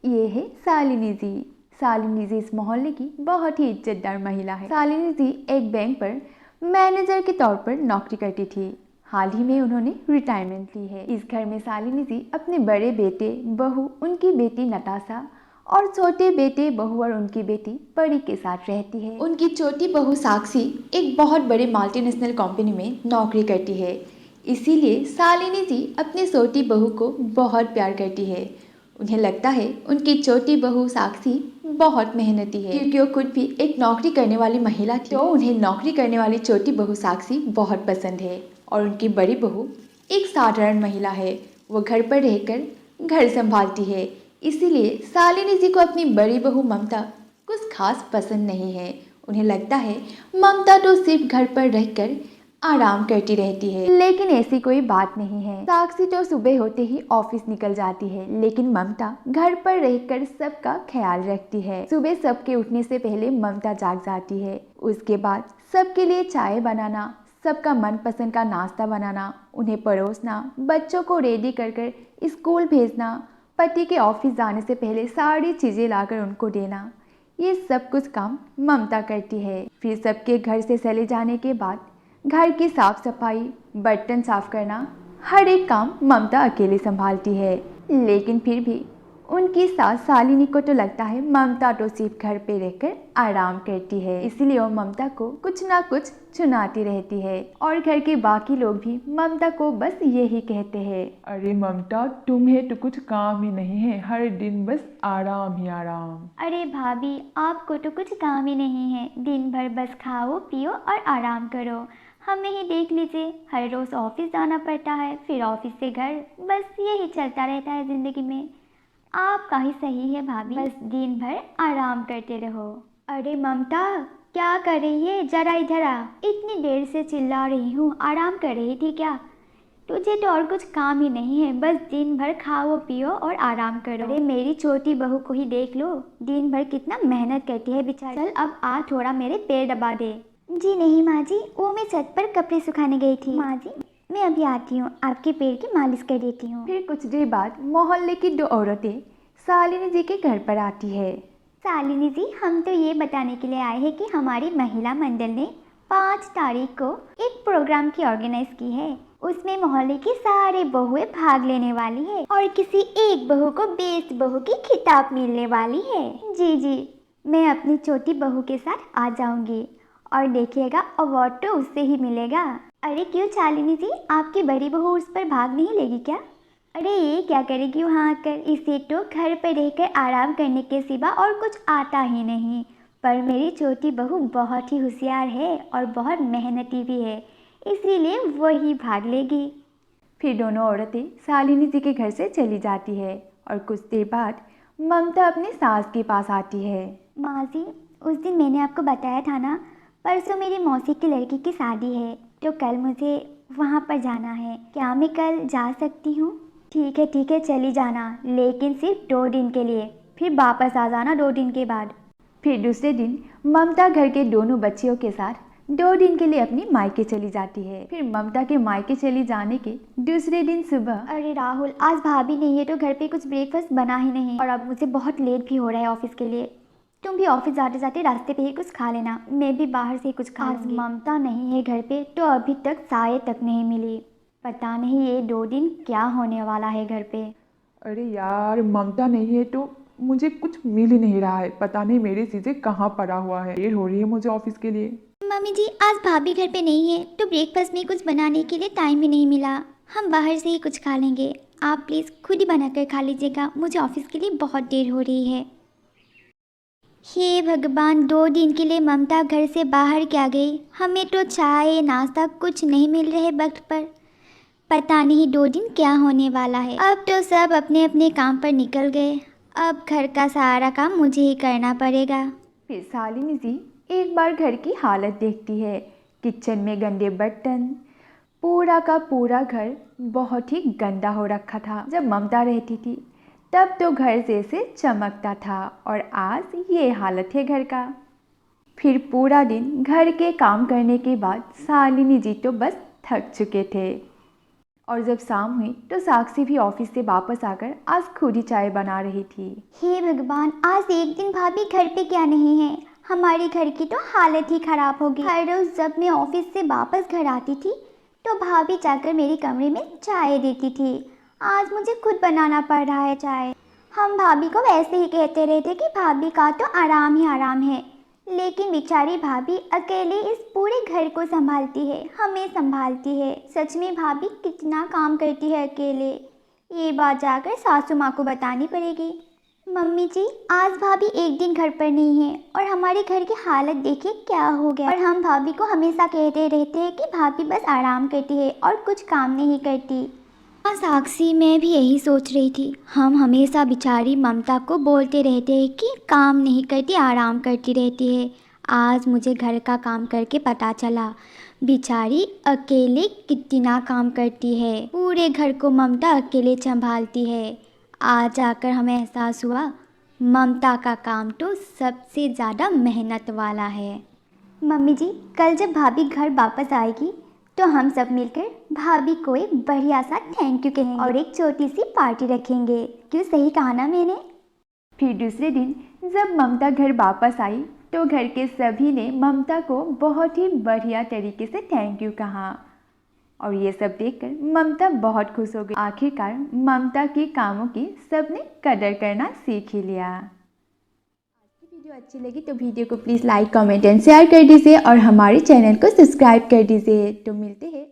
ये है शालिनी जी। शालिनी जी इस मोहल्ले की बहुत ही इज्जतदार महिला है। शालिनी जी एक बैंक पर मैनेजर के तौर पर नौकरी करती थी। हाल ही में उन्होंने रिटायरमेंट ली है। इस घर में शालिनी जी अपने बड़े बेटे, बहू, उनकी बेटी नताशा और छोटे बेटे, बहू और उनकी बेटी परी के साथ रहती है। उनकी छोटी बहू साक्षी एक बहुत बड़े मल्टीनेशनल कंपनी में नौकरी करती है। इसीलिए शालिनी जी अपनी छोटी बहू को बहुत प्यार करती है। उन्हें लगता है उनकी छोटी बहू साक्षी बहुत मेहनती है, क्योंकि वो खुद भी एक नौकरी करने वाली महिला थी। तो उन्हें नौकरी करने वाली छोटी बहू साक्षी बहुत पसंद है। और उनकी बड़ी बहू एक साधारण महिला है। वो घर पर रहकर घर संभालती है। इसीलिए शालिनी जी को अपनी बड़ी बहू ममता कुछ खास पसंद नहीं है। उन्हें लगता है ममता तो सिर्फ घर पर रहकर आराम करती रहती है। लेकिन ऐसी कोई बात नहीं है। साक्षी तो सुबह होते ही ऑफिस निकल जाती है, लेकिन ममता घर पर रहकर सबका ख्याल रखती है। सुबह सबके उठने से पहले ममता जाग जाती है। उसके बाद सबके लिए चाय बनाना, सबका मनपसंद का नाश्ता बनाना, उन्हें परोसना, बच्चों को रेडी कर कर स्कूल भेजना, पति के ऑफिस जाने से पहले सारी चीजें लाकर उनको देना, ये सब कुछ काम ममता करती है। फिर सबके घर से चले जाने के बाद घर की साफ सफाई, बर्तन साफ करना, हर एक काम ममता अकेले संभालती है। लेकिन फिर भी उनकी सास शालिनी को तो लगता है ममता तो सिर्फ घर पे रहकर आराम करती है। इसलिए वो ममता को कुछ ना कुछ चुनाती रहती है। और घर के बाकी लोग भी ममता को बस यही कहते हैं, अरे ममता, तुम्हें तो कुछ काम ही नहीं है, हर दिन बस आराम ही आराम। अरे भाभी, आपको तो कुछ काम ही नहीं है, दिन भर बस खाओ पियो और आराम करो। हमें ही देख लीजिए, हर रोज़ ऑफिस जाना पड़ता है, फिर ऑफिस से घर, बस यही चलता रहता है ज़िंदगी में। आपका ही सही है भाभी, बस दिन भर आराम करते रहो। अरे ममता, क्या कर रही है? जरा इधर आ। इतनी देर से चिल्ला रही हूँ, आराम कर रही थी क्या? तुझे तो और कुछ काम ही नहीं है, बस दिन भर खाओ पियो और आराम करो। अरे मेरी छोटी बहू को ही देख लो, दिन भर कितना मेहनत करती है बेचारी। चल अब आ, थोड़ा मेरे पैर दबा दे। जी नहीं माँ जी, वो मैं छत पर कपड़े सुखाने गई थी। माँ जी मैं अभी आती हूँ, आपके पैर की मालिश कर देती हूँ। फिर कुछ देर बाद मोहल्ले की दो औरतें शालिनी जी के घर पर आती है। शालिनी जी, हम तो ये बताने के लिए आए हैं कि हमारी महिला मंडल ने 5 तारीख को एक प्रोग्राम की ऑर्गेनाइज की है। उसमें मोहल्ले की सारे बहुएं भाग लेने वाली है और किसी एक बहू को बेस्ट बहू की खिताब मिलने वाली है। जी जी, मैं अपनी छोटी बहू के साथ आ जाऊंगी और देखिएगा अवार्ड तो उससे ही मिलेगा। अरे क्यों शालिनी जी, आपकी बड़ी बहू उस पर भाग नहीं लेगी क्या? अरे ये क्या करेगी वहाँ आकर, इसे तो घर पर रहकर आराम करने के सिवा और कुछ आता ही नहीं। पर मेरी छोटी बहू बहुत ही होशियार है और बहुत मेहनती भी है, इसीलिए वही भाग लेगी। फिर दोनों औरतें शालिनी जी के घर से चली जाती है और कुछ देर बाद ममता अपनी सास के पास आती है। माँ जी, उस दिन मैंने आपको बताया था ना, परसों मेरी मौसी की लड़की की शादी है, तो कल मुझे वहाँ पर जाना है। क्या मैं कल जा सकती हूँ? ठीक है चली जाना, लेकिन सिर्फ 2 दिन के लिए, फिर वापस आ जाना 2 दिन के बाद। फिर दूसरे दिन ममता घर के दोनों बच्चियों के साथ 2 दिन के लिए अपनी मायके चली जाती है। फिर ममता के मायके चली जाने के दूसरे दिन सुबह, अरे राहुल, आज भाभी नहीं है तो घर पे कुछ ब्रेकफास्ट बना ही नहीं, और अब मुझे बहुत लेट भी हो रहा है ऑफिस के लिए। तुम भी ऑफिस जाते जाते रास्ते पे ही कुछ खा लेना, मैं भी बाहर से ही कुछ खा लूंगी। ममता नहीं है घर पे तो अभी तक चाय तक नहीं मिली। पता नहीं ये 2 दिन क्या होने वाला है घर पे। अरे यार, ममता नहीं है तो मुझे कुछ मिल ही नहीं रहा है, पता नहीं मेरी चीज़ें कहाँ पड़ा हुआ है। देर हो रही है मुझे ऑफिस के लिए। मम्मी जी, आज भाभी घर पे नहीं है तो ब्रेकफास्ट में कुछ बनाने के लिए टाइम ही नहीं मिला, हम बाहर से ही कुछ खा लेंगे। आप प्लीज़ खुद ही बना कर खा लीजिएगा, मुझे ऑफिस के लिए बहुत देर हो रही है। हे भगवान, 2 दिन के लिए ममता घर से बाहर क्या गई? हमें तो चाय नाश्ता कुछ नहीं मिल रहे वक्त पर। पता नहीं 2 दिन क्या होने वाला है। अब तो सब अपने अपने काम पर निकल गए, अब घर का सारा काम मुझे ही करना पड़ेगा। फिर शालिनी जी एक बार घर की हालत देखती है। किचन में गंदे बर्तन, पूरा का पूरा घर बहुत ही गंदा हो रखा था। जब ममता रहती थी तब तो घर जैसे चमकता था, और आज ये हालत है घर का। फिर पूरा दिन घर के काम करने के बाद शालिनी जी तो बस थक चुके थे। और जब शाम हुई तो साक्षी भी ऑफिस से वापस आकर आज खुद ही चाय बना रही थी। हे भगवान, आज एक दिन भाभी घर पे क्या नहीं है। हमारे घर की तो हालत ही ख़राब हो गई। हर रोज़ जब मैं ऑफिस से वापस घर आती थी तो भाभी जाकर मेरे कमरे में चाय देती थी। आज मुझे खुद बनाना पड़ रहा है चाय। हम भाभी को वैसे ही कहते रहते कि भाभी का तो आराम ही आराम है, लेकिन बेचारी भाभी अकेले इस पूरे घर को संभालती है, हमें संभालती है। सच में भाभी कितना काम करती है अकेले। ये बात जाकर सासू माँ को बतानी पड़ेगी। मम्मी जी, आज भाभी एक दिन घर पर नहीं है और हमारे घर की हालत देखिए क्या हो गया। और हम भाभी को हमेशा कहते रहते हैं कि भाभी बस आराम करती है और कुछ काम नहीं करती। हाँ साक्षी, मैं भी यही सोच रही थी। हम हमेशा बेचारी ममता को बोलते रहते हैं कि काम नहीं करती, आराम करती रहती है। आज मुझे घर का काम करके पता चला बेचारी अकेले कितना काम करती है। पूरे घर को ममता अकेले संभालती है। आज आकर हमें एहसास हुआ ममता का काम तो सबसे ज़्यादा मेहनत वाला है। मम्मी जी, कल जब भाभी घर वापस आएगी तो हम सब मिलकर भाभी को एक बढ़िया सा थैंक यू कहेंगे और एक छोटी सी पार्टी रखेंगे। क्यों, सही कहा ना मैंने? फिर दूसरे दिन जब ममता घर वापस आई तो घर के सभी ने ममता को बहुत ही बढ़िया तरीके से थैंक यू कहा और ये सब देखकर ममता बहुत खुश हो गई। आखिरकार ममता के कामों की सबने कदर करना सीख ही लिया। आज की वीडियो अच्छी लगी तो वीडियो को please like, comment and share कर दीजिए और हमारे चैनल को सब्सक्राइब कर दीजिए। तो मिलते हैं